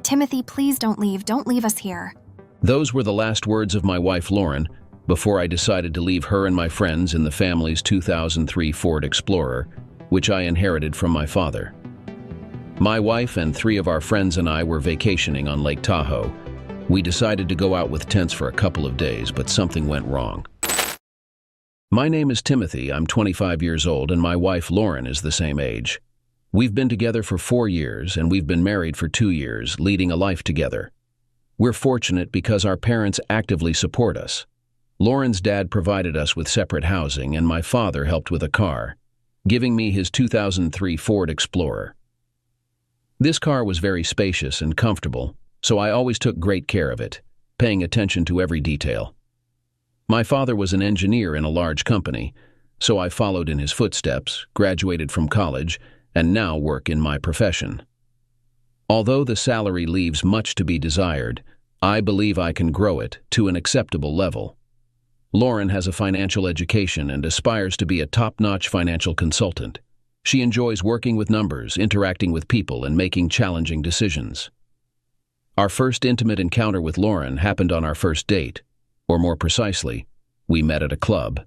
Timothy, please don't leave. Don't leave us here. Those were the last words of my wife Lauren before I decided to leave her and my friends in the family's 2003 Ford Explorer, which I inherited from my father. My wife and 3 of our friends and I were vacationing on Lake Tahoe. We decided to go out with tents for a couple of days, but something went wrong. My name is Timothy, I'm 25 years old, and my wife Lauren is the same age. We've been together for 4 years, and we've been married for 2 years, leading a life together. We're fortunate because our parents actively support us. Lauren's dad provided us with separate housing, and my father helped with a car, giving me his 2003 Ford Explorer. This car was very spacious and comfortable, so I always took great care of it, paying attention to every detail. My father was an engineer in a large company, so I followed in his footsteps, graduated from college, and now work in my profession. Although the salary leaves much to be desired, I believe I can grow it to an acceptable level. Lauren has a financial education and aspires to be a top-notch financial consultant. She enjoys working with numbers, interacting with people, and making challenging decisions. Our first intimate encounter with Lauren happened on our first date, or more precisely, we met at a club,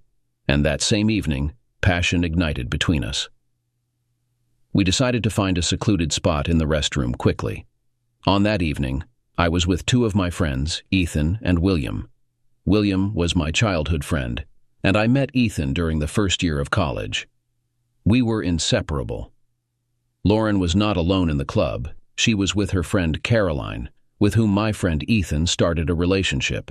and that same evening, passion ignited between us. We decided to find a secluded spot in the restroom quickly. On that evening, I was with 2 of my friends, Ethan and William. William was my childhood friend, and I met Ethan during the first year of college. We were inseparable. Lauren was not alone in the club. She was with her friend Caroline, with whom my friend Ethan started a relationship.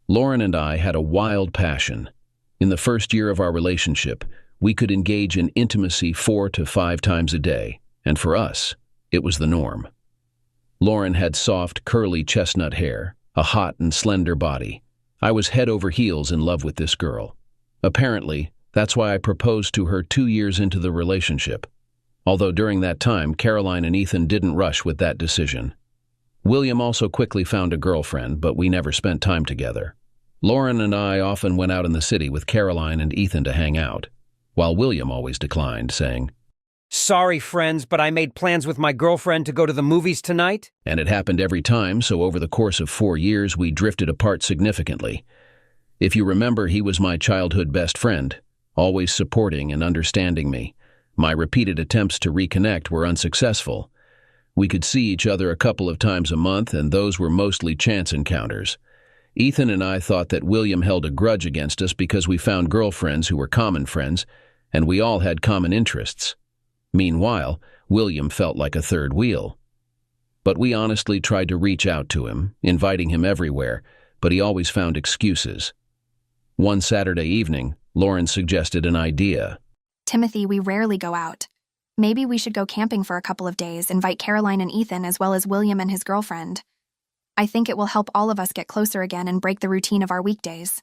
Lauren and I had a wild passion. In the first year of our relationship, we could engage in intimacy 4 to 5 times a day, and for us, it was the norm. Lauren had soft, curly chestnut hair, a hot and slender body. I was head over heels in love with this girl. Apparently, that's why I proposed to her 2 years into the relationship. Although during that time, Caroline and Ethan didn't rush with that decision. William also quickly found a girlfriend, but we never spent time together. Lauren and I often went out in the city with Caroline and Ethan to hang out, while William always declined, saying, "Sorry, friends, but I made plans with my girlfriend to go to the movies tonight." And it happened every time, so over the course of 4 years, we drifted apart significantly. If you remember, he was my childhood best friend, always supporting and understanding me. My repeated attempts to reconnect were unsuccessful. We could see each other a couple of times a month, and those were mostly chance encounters. Ethan and I thought that William held a grudge against us because we found girlfriends who were common friends, and we all had common interests. Meanwhile, William felt like a third wheel. But we honestly tried to reach out to him, inviting him everywhere, but he always found excuses. One Saturday evening, Lauren suggested an idea. Timothy, we rarely go out. Maybe we should go camping for a couple of days, invite Caroline and Ethan as well as William and his girlfriend. I think it will help all of us get closer again and break the routine of our weekdays.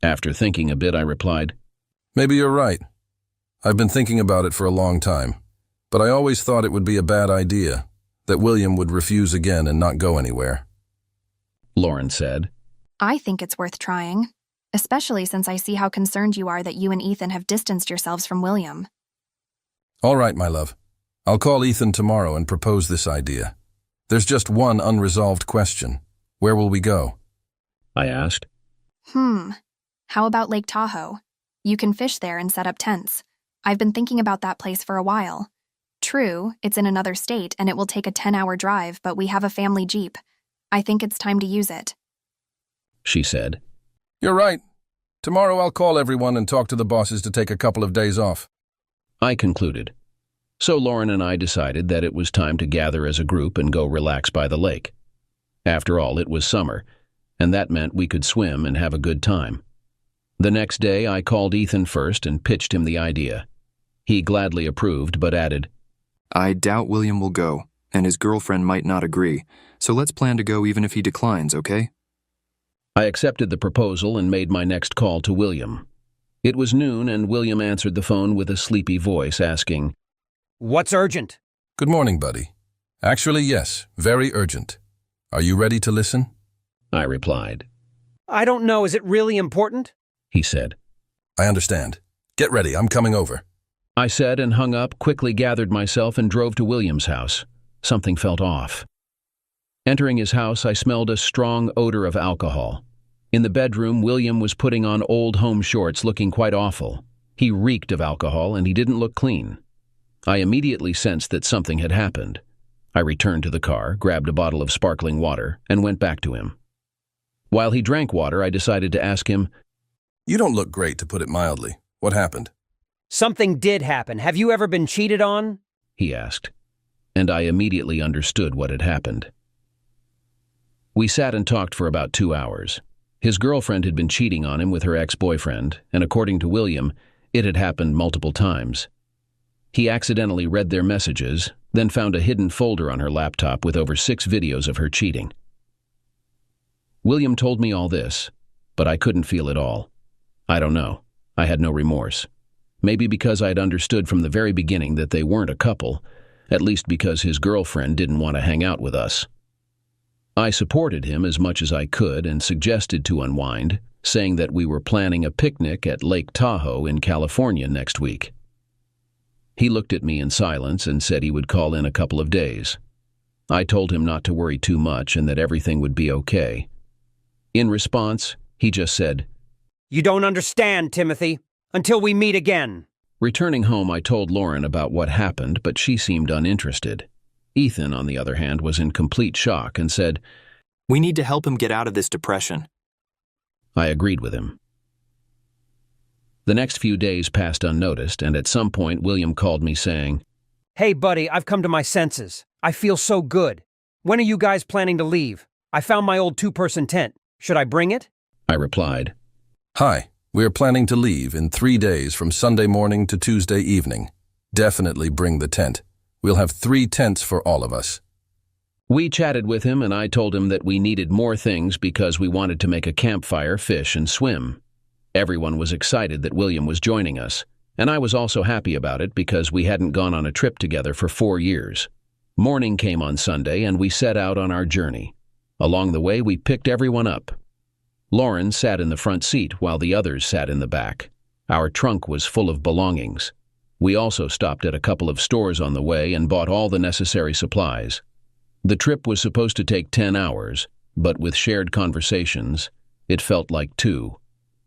After thinking a bit, I replied, "Maybe you're right. I've been thinking about it for a long time, but I always thought it would be a bad idea, that William would refuse again and not go anywhere." Lauren said, I think it's worth trying, especially since I see how concerned you are that you and Ethan have distanced yourselves from William. "All right, my love. I'll call Ethan tomorrow and propose this idea. There's just one unresolved question. Where will we go?" I asked. How about Lake Tahoe? You can fish there and set up tents. I've been thinking about that place for a while. True, it's in another state and it will take a 10-hour drive, but we have a family Jeep. I think it's time to use it. She said. "You're right. Tomorrow I'll call everyone and talk to the bosses to take a couple of days off." I concluded. So Lauren and I decided that it was time to gather as a group and go relax by the lake. After all, it was summer, and that meant we could swim and have a good time. The next day, I called Ethan first and pitched him the idea. He gladly approved, but added, "I doubt William will go, and his girlfriend might not agree, so let's plan to go even if he declines, okay?" I accepted the proposal and made my next call to William. It was noon, and William answered the phone with a sleepy voice, asking, "What's urgent?" "Good morning, buddy. Actually, yes, very urgent. Are you ready to listen?" I replied. "I don't know, is it really important?" He said. "I understand. Get ready, I'm coming over." I said and hung up, quickly gathered myself and drove to William's house. Something felt off. Entering his house, I smelled a strong odor of alcohol. In the bedroom, William was putting on old home shorts, looking quite awful. He reeked of alcohol, and he didn't look clean. I immediately sensed that something had happened. I returned to the car, grabbed a bottle of sparkling water, and went back to him. While he drank water, I decided to ask him, You don't look great, to put it mildly. What happened? Something did happen. Have you ever been cheated on? He asked, and I immediately understood what had happened. We sat and talked for about 2 hours. His girlfriend had been cheating on him with her ex-boyfriend, and according to William, it had happened multiple times. He accidentally read their messages, then found a hidden folder on her laptop with over 6 videos of her cheating. William told me all this, but I couldn't feel it all. I don't know. I had no remorse. Maybe because I had understood from the very beginning that they weren't a couple, at least because his girlfriend didn't want to hang out with us. I supported him as much as I could and suggested to unwind, saying that we were planning a picnic at Lake Tahoe in California next week. He looked at me in silence and said he would call in a couple of days. I told him not to worry too much and that everything would be okay. In response, he just said, You don't understand, Timothy. Until we meet again. Returning home, I told Lauren about what happened, but she seemed uninterested. Ethan, on the other hand, was in complete shock and said, We need to help him get out of this depression. I agreed with him. The next few days passed unnoticed, and at some point William called me saying, Hey, buddy, I've come to my senses. I feel so good. When are you guys planning to leave? I found my old 2-person tent. Should I bring it? I replied. Hi, we are planning to leave in 3 days from Sunday morning to Tuesday evening. Definitely bring the tent. We'll have 3 tents for all of us. We chatted with him, and I told him that we needed more things because we wanted to make a campfire, fish, and swim. Everyone was excited that William was joining us, and I was also happy about it because we hadn't gone on a trip together for 4 years. Morning came on Sunday, and we set out on our journey. Along the way, we picked everyone up. Lauren sat in the front seat while the others sat in the back. Our trunk was full of belongings. We also stopped at a couple of stores on the way and bought all the necessary supplies. The trip was supposed to take 10 hours, but with shared conversations, it felt like 2,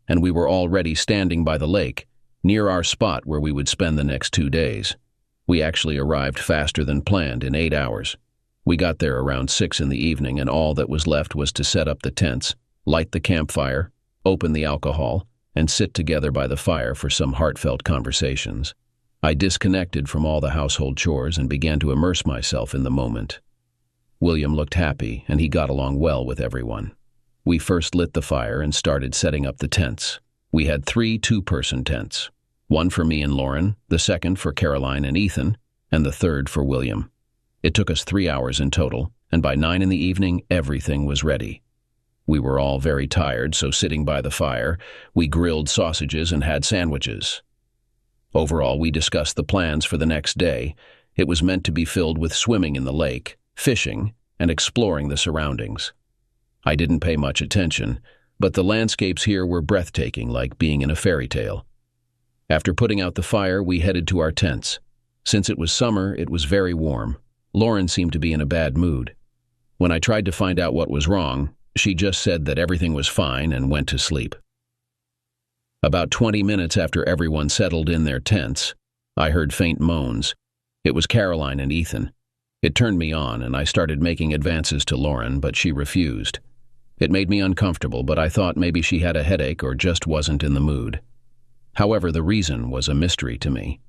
and we were already standing by the lake, near our spot where we would spend the next 2 days. We actually arrived faster than planned in 8 hours. We got there around 6 in the evening, and all that was left was to set up the tents, light the campfire, open the alcohol, and sit together by the fire for some heartfelt conversations. I disconnected from all the household chores and began to immerse myself in the moment. William looked happy, and he got along well with everyone. We first lit the fire and started setting up the tents. We had 3 2-person tents, one for me and Lauren, the second for Caroline and Ethan, and the third for William. It took us 3 hours in total, and by 9 in the evening, everything was ready. We were all very tired, so sitting by the fire, we grilled sausages and had sandwiches. Overall, we discussed the plans for the next day. It was meant to be filled with swimming in the lake, fishing, and exploring the surroundings. I didn't pay much attention, but the landscapes here were breathtaking, like being in a fairy tale. After putting out the fire, we headed to our tents. Since it was summer, it was very warm. Lauren seemed to be in a bad mood. When I tried to find out what was wrong, she just said that everything was fine and went to sleep. About 20 minutes after everyone settled in their tents, I heard faint moans. It was Caroline and Ethan. It turned me on, and I started making advances to Lauren, but she refused. It made me uncomfortable, but I thought maybe she had a headache or just wasn't in the mood. However, the reason was a mystery to me.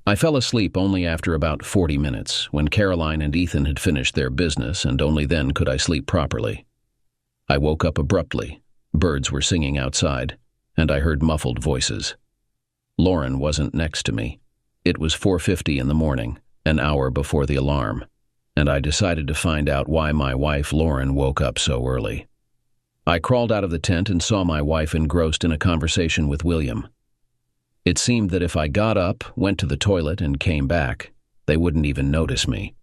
I fell asleep only after about 40 minutes, when Caroline and Ethan had finished their business, and only then could I sleep properly. I woke up abruptly. Birds were singing outside, and I heard muffled voices. Lauren wasn't next to me. It was 4:50 in the morning, an hour before the alarm, and I decided to find out why my wife Lauren woke up so early. I crawled out of the tent and saw my wife engrossed in a conversation with William. It seemed that if I got up, went to the toilet, and came back, they wouldn't even notice me.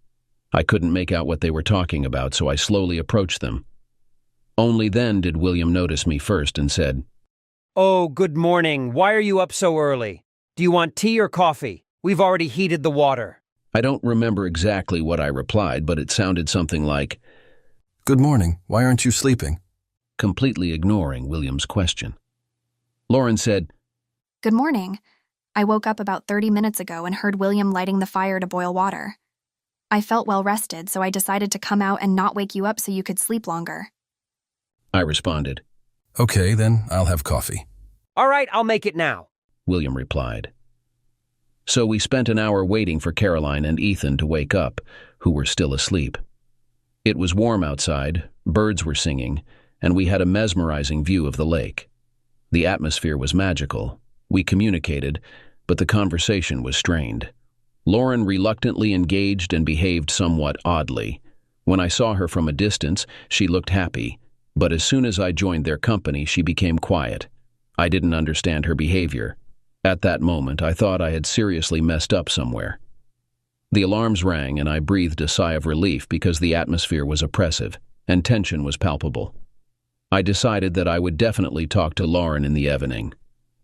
I couldn't make out what they were talking about, so I slowly approached them. Only then did William notice me first and said, Oh, good morning. Why are you up so early? Do you want tea or coffee? We've already heated the water. I don't remember exactly what I replied, but it sounded something like, Good morning. Why aren't you sleeping? completely ignoring William's question. Lauren said, Good morning. I woke up about 30 minutes ago and heard William lighting the fire to boil water. I felt well rested, so I decided to come out and not wake you up so you could sleep longer. I responded. Okay, then I'll have coffee. All right, I'll make it now. William replied. So we spent an hour waiting for Caroline and Ethan to wake up, who were still asleep. It was warm outside, birds were singing, and we had a mesmerizing view of the lake. The atmosphere was magical. We communicated, but the conversation was strained. Lauren reluctantly engaged and behaved somewhat oddly. When I saw her from a distance, she looked happy, but as soon as I joined their company, she became quiet. I didn't understand her behavior. At that moment, I thought I had seriously messed up somewhere. The alarms rang and I breathed a sigh of relief because the atmosphere was oppressive and tension was palpable. I decided that I would definitely talk to Lauren in the evening.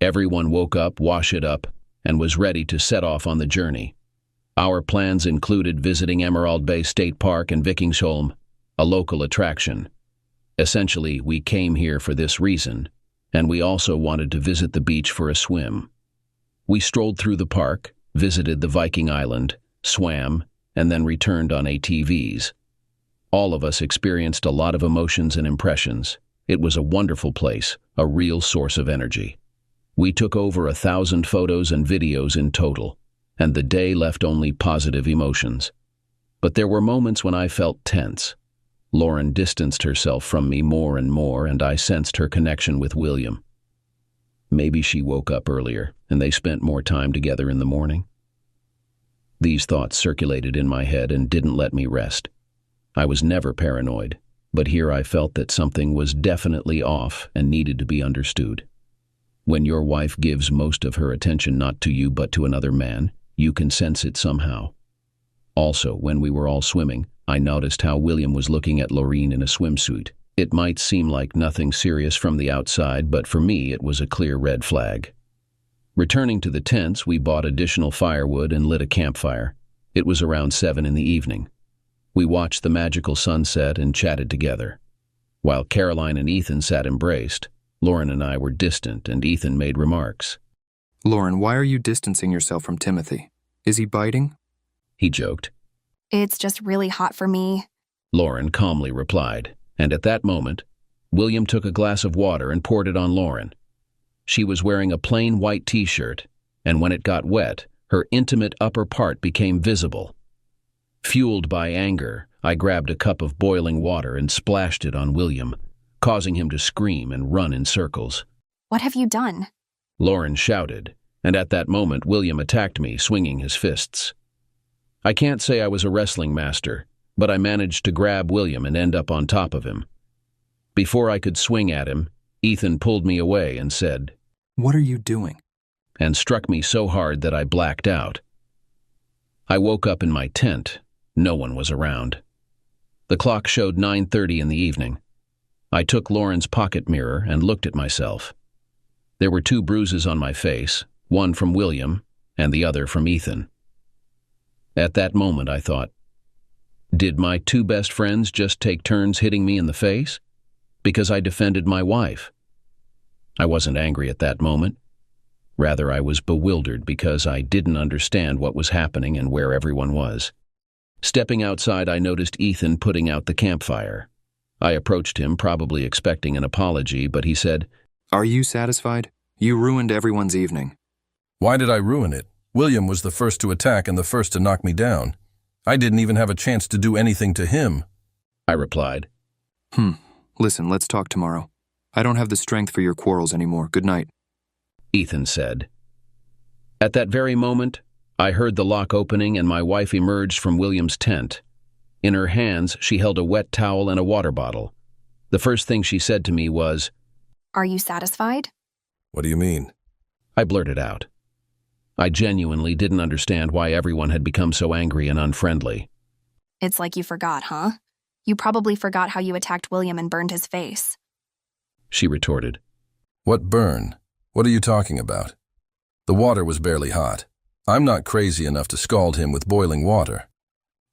Everyone woke up, washed it up, and was ready to set off on the journey. Our plans included visiting Emerald Bay State Park and Vikingsholm, a local attraction. Essentially, we came here for this reason, and we also wanted to visit the beach for a swim. We strolled through the park, visited the Viking Island, swam, and then returned on ATVs. All of us experienced a lot of emotions and impressions. It was a wonderful place, a real source of energy. We took over 1,000 photos and videos in total, and the day left only positive emotions. But there were moments when I felt tense. Lauren distanced herself from me more and more, and I sensed her connection with William. Maybe she woke up earlier, and they spent more time together in the morning. These thoughts circulated in my head and didn't let me rest. I was never paranoid, but here I felt that something was definitely off and needed to be understood. When your wife gives most of her attention not to you but to another man, you can sense it somehow. Also, when we were all swimming, I noticed how William was looking at Lorene in a swimsuit. It might seem like nothing serious from the outside, but for me it was a clear red flag. Returning to the tents, we bought additional firewood and lit a campfire. It was around 7 in the evening. We watched the magical sunset and chatted together. While Caroline and Ethan sat embraced, Lauren and I were distant, and Ethan made remarks. Lauren, why are you distancing yourself from Timothy? Is he biting? He joked. It's just really hot for me. Lauren calmly replied, and at that moment, William took a glass of water and poured it on Lauren. She was wearing a plain white t-shirt, and when it got wet, her intimate upper part became visible. Fueled by anger, I grabbed a cup of boiling water and splashed it on William, causing him to scream and run in circles. What have you done? Lauren shouted, and at that moment William attacked me, swinging his fists. I can't say I was a wrestling master, but I managed to grab William and end up on top of him. Before I could swing at him, Ethan pulled me away and said, What are you doing? And struck me so hard that I blacked out. I woke up in my tent. No one was around. The clock showed 9:30 in the evening. I took Lauren's pocket mirror and looked at myself. There were 2 bruises on my face, one from William and the other from Ethan. At that moment, I thought, did my 2 best friends just take turns hitting me in the face? Because I defended my wife. I wasn't angry at that moment. Rather, I was bewildered because I didn't understand what was happening and where everyone was. Stepping outside, I noticed Ethan putting out the campfire. I approached him, probably expecting an apology, but he said, Are you satisfied? You ruined everyone's evening. Why did I ruin it? William was the first to attack and the first to knock me down. I didn't even have a chance to do anything to him. I replied. Listen, let's talk tomorrow. I don't have the strength for your quarrels anymore. Good night. Ethan said. At that very moment, I heard the lock opening and my wife emerged from William's tent. In her hands, she held a wet towel and a water bottle. The first thing she said to me was, Are you satisfied? What do you mean? I blurted out. I genuinely didn't understand why everyone had become so angry and unfriendly. It's like you forgot, huh? You probably forgot how you attacked William and burned his face. She retorted. What burn? What are you talking about? The water was barely hot. I'm not crazy enough to scald him with boiling water.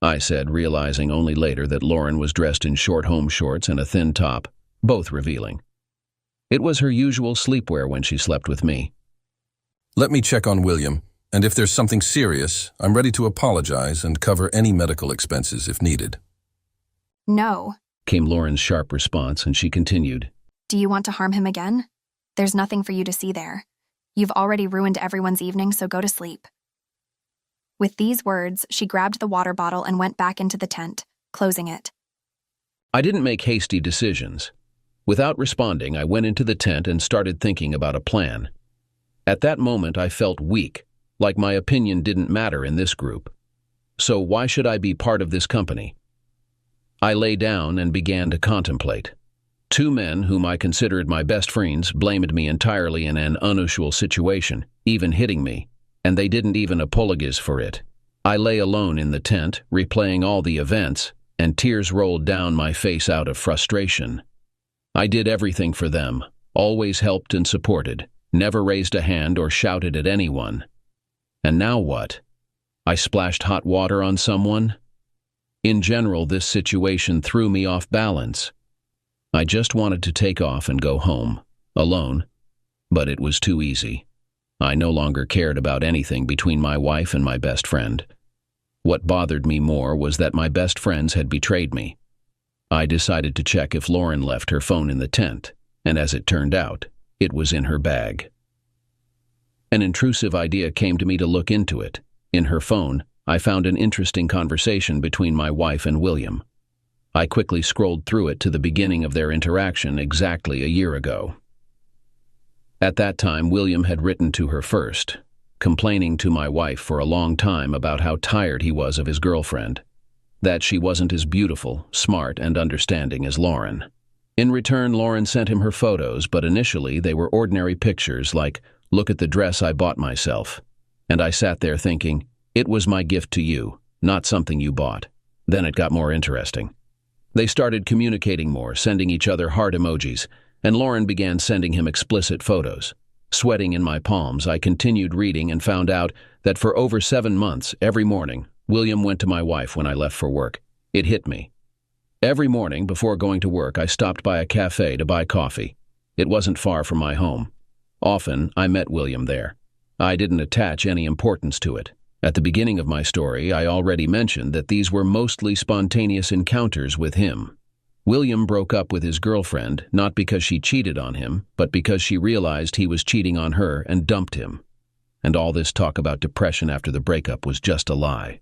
I said, realizing only later that Lauren was dressed in short home shorts and a thin top, both revealing. It was her usual sleepwear when she slept with me. Let me check on William, and if there's something serious, I'm ready to apologize and cover any medical expenses if needed. No. Came Lauren's sharp response, and she continued. Do you want to harm him again? There's nothing for you to see there. You've already ruined everyone's evening, so go to sleep. With these words, she grabbed the water bottle and went back into the tent, closing it. I didn't make hasty decisions. Without responding, I went into the tent and started thinking about a plan. At that moment, I felt weak, like my opinion didn't matter in this group. So why should I be part of this company? I lay down and began to contemplate. Two men whom I considered my best friends blamed me entirely in an unusual situation, even hitting me, and they didn't even apologize for it. I lay alone in the tent, replaying all the events, and tears rolled down my face out of frustration. I did everything for them, always helped and supported, never raised a hand or shouted at anyone. And now what? I splashed hot water on someone? In general, this situation threw me off balance. I just wanted to take off and go home, alone, but it was too easy. I no longer cared about anything between my wife and my best friend. What bothered me more was that my best friends had betrayed me. I decided to check if Lauren left her phone in the tent, and as it turned out, it was in her bag. An intrusive idea came to me to look into it. In her phone, I found an interesting conversation between my wife and William. I quickly scrolled through it to the beginning of their interaction exactly a year ago. At that time, William had written to her first, complaining to my wife for a long time about how tired he was of his girlfriend, that she wasn't as beautiful, smart, and understanding as Lauren. In return, Lauren sent him her photos, but initially they were ordinary pictures like, "Look at the dress I bought myself." And I sat there thinking, it was my gift to you, not something you bought. Then it got more interesting. They started communicating more, sending each other heart emojis, and Lauren began sending him explicit photos. Sweating in my palms, I continued reading and found out that for over 7 months, every morning, William went to my wife when I left for work. It hit me. Every morning before going to work, I stopped by a cafe to buy coffee. It wasn't far from my home. Often, I met William there. I didn't attach any importance to it. At the beginning of my story, I already mentioned that these were mostly spontaneous encounters with him. William broke up with his girlfriend not because she cheated on him, but because she realized he was cheating on her and dumped him. And all this talk about depression after the breakup was just a lie.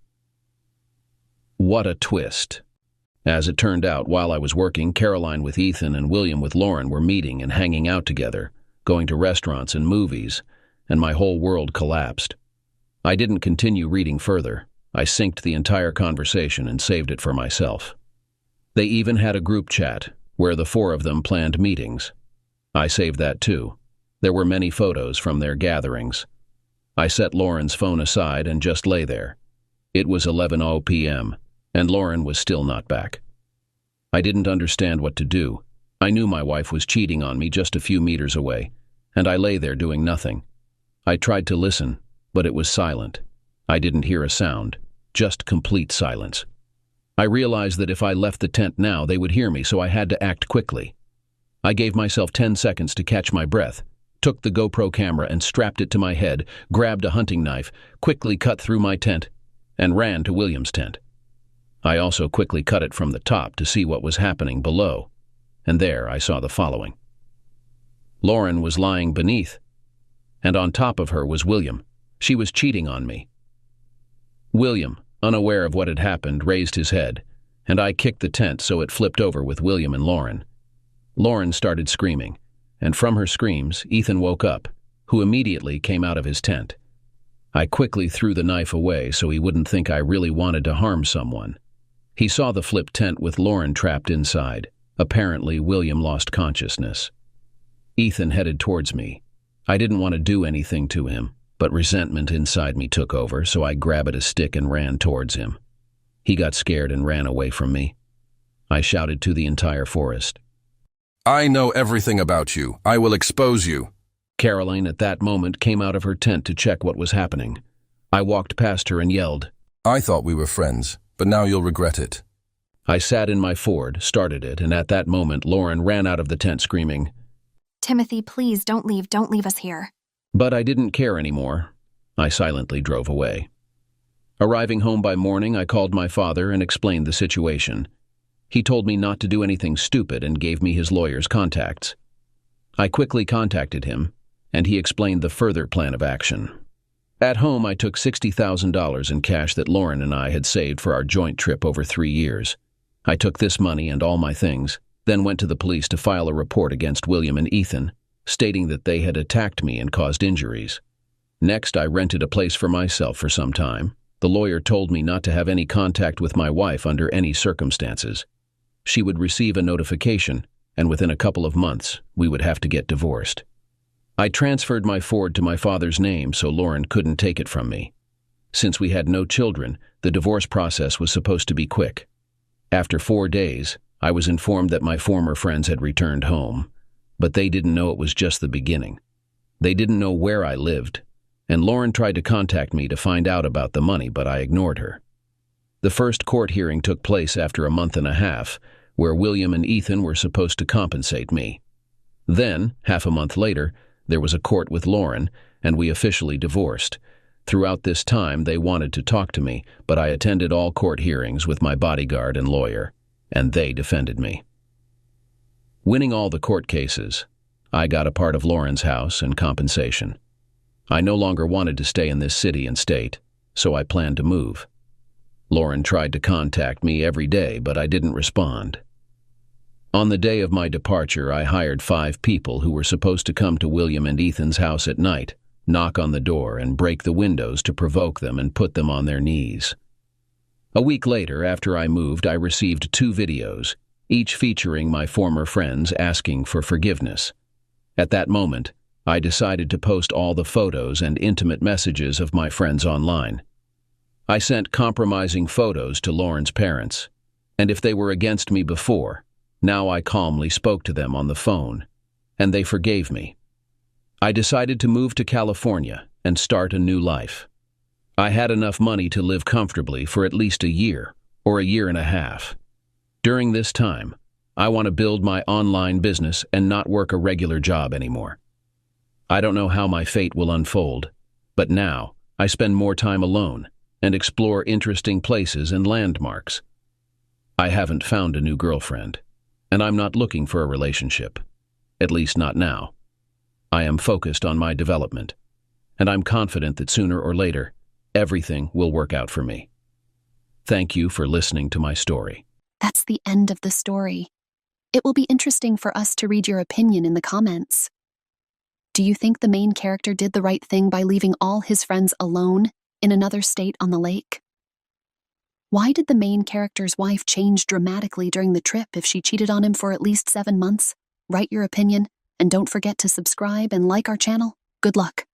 What a twist. As it turned out, while I was working, Caroline with Ethan and William with Lauren were meeting and hanging out together, going to restaurants and movies, and my whole world collapsed. I didn't continue reading further. I synced the entire conversation and saved it for myself. They even had a group chat, where the 4 of them planned meetings. I saved that too. There were many photos from their gatherings. I set Lauren's phone aside and just lay there. It was 11:00 p.m., and Lauren was still not back. I didn't understand what to do. I knew my wife was cheating on me just a few meters away, and I lay there doing nothing. I tried to listen, but it was silent. I didn't hear a sound, just complete silence. I realized that if I left the tent now, they would hear me, so I had to act quickly. I gave myself 10 seconds to catch my breath, took the GoPro camera and strapped it to my head, grabbed a hunting knife, quickly cut through my tent, and ran to William's tent. I also quickly cut it from the top to see what was happening below, and there I saw the following. Lauren was lying beneath, and on top of her was William. She was cheating on me. William, unaware of what had happened, raised his head, and I kicked the tent so it flipped over with William and Lauren. Lauren started screaming, and from her screams, Ethan woke up, who immediately came out of his tent. I quickly threw the knife away so he wouldn't think I really wanted to harm someone. He saw the flipped tent with Lauren trapped inside. Apparently, William lost consciousness. Ethan headed towards me. I didn't want to do anything to him, but resentment inside me took over, so I grabbed a stick and ran towards him. He got scared and ran away from me. I shouted to the entire forest. I know everything about you. I will expose you. Caroline at that moment came out of her tent to check what was happening. I walked past her and yelled. I thought we were friends, but now you'll regret it. I sat in my Ford, started it, and at that moment Lauren ran out of the tent screaming, Timothy, please don't leave us here. But I didn't care anymore. I silently drove away. Arriving home by morning, I called my father and explained the situation. He told me not to do anything stupid and gave me his lawyer's contacts. I quickly contacted him, and he explained the further plan of action. At home, I took $60,000 in cash that Lauren and I had saved for our joint trip over 3 years. I took this money and all my things, then went to the police to file a report against William and Ethan, stating that they had attacked me and caused injuries. Next, I rented a place for myself for some time. The lawyer told me not to have any contact with my wife under any circumstances. She would receive a notification, and within a couple of months, we would have to get divorced. I transferred my Ford to my father's name so Lauren couldn't take it from me. Since we had no children, the divorce process was supposed to be quick. After 4 days, I was informed that my former friends had returned home, but they didn't know it was just the beginning. They didn't know where I lived, and Lauren tried to contact me to find out about the money, but I ignored her. The first court hearing took place after a month and a half, where William and Ethan were supposed to compensate me. Then, half a month later, there was a court with Lauren, and we officially divorced. Throughout this time, they wanted to talk to me, but I attended all court hearings with my bodyguard and lawyer, and they defended me. Winning all the court cases, I got a part of Lauren's house and compensation. I no longer wanted to stay in this city and state, so I planned to move. Lauren tried to contact me every day, but I didn't respond. On the day of my departure, I hired 5 people who were supposed to come to William and Ethan's house at night, knock on the door, and break the windows to provoke them and put them on their knees. A week later, after I moved, I received 2 videos, each featuring my former friends asking for forgiveness. At that moment, I decided to post all the photos and intimate messages of my friends online. I sent compromising photos to Lauren's parents, and if they were against me before, now I calmly spoke to them on the phone, and they forgave me. I decided to move to California and start a new life. I had enough money to live comfortably for at least a year or a year and a half. During this time, I want to build my online business and not work a regular job anymore. I don't know how my fate will unfold, but now I spend more time alone and explore interesting places and landmarks. I haven't found a new girlfriend, and I'm not looking for a relationship, at least not now. I am focused on my development, and I'm confident that sooner or later, everything will work out for me. Thank you for listening to my story. That's the end of the story. It will be interesting for us to read your opinion in the comments. Do you think the main character did the right thing by leaving all his friends alone in another state on the lake? Why did the main character's wife change dramatically during the trip if she cheated on him for at least 7 months? Write your opinion, and don't forget to subscribe and like our channel. Good luck.